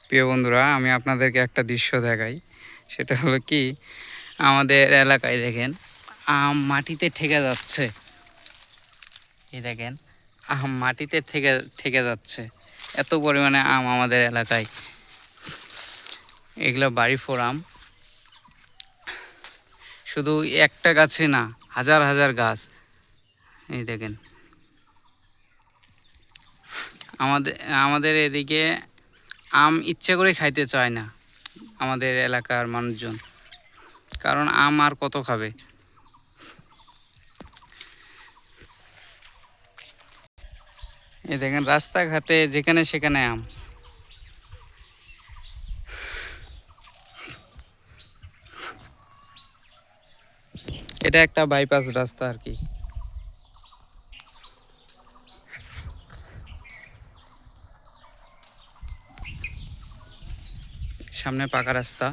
প্রিয় বন্ধুরা, আমি আপনাদেরকে একটা দৃশ্য দেখাই। সেটা হলো কি, আমাদের এলাকায় দেখেন আম মাটিতে ঠেকে যাচ্ছে। এই দেখেন আম মাটিতে ঠেকে ঠেকে যাচ্ছে। এত পরিমাণে আম আমাদের এলাকায়। এগুলো বাড়ি ফোর আম। শুধু একটা গাছে না, হাজার হাজার গাছ। এই দেখেন আমাদের আমাদের এদিকে আম ইচ্ছে করে খাইতে চায় না আমাদের এলাকার মানুষজন, কারণ আম আর কত খাবে। এই দেখেন রাস্তাঘাটে যেখানে সেখানে আম। এটা একটা বাইপাস রাস্তা আর কি। সামনে পাকা রাস্তা।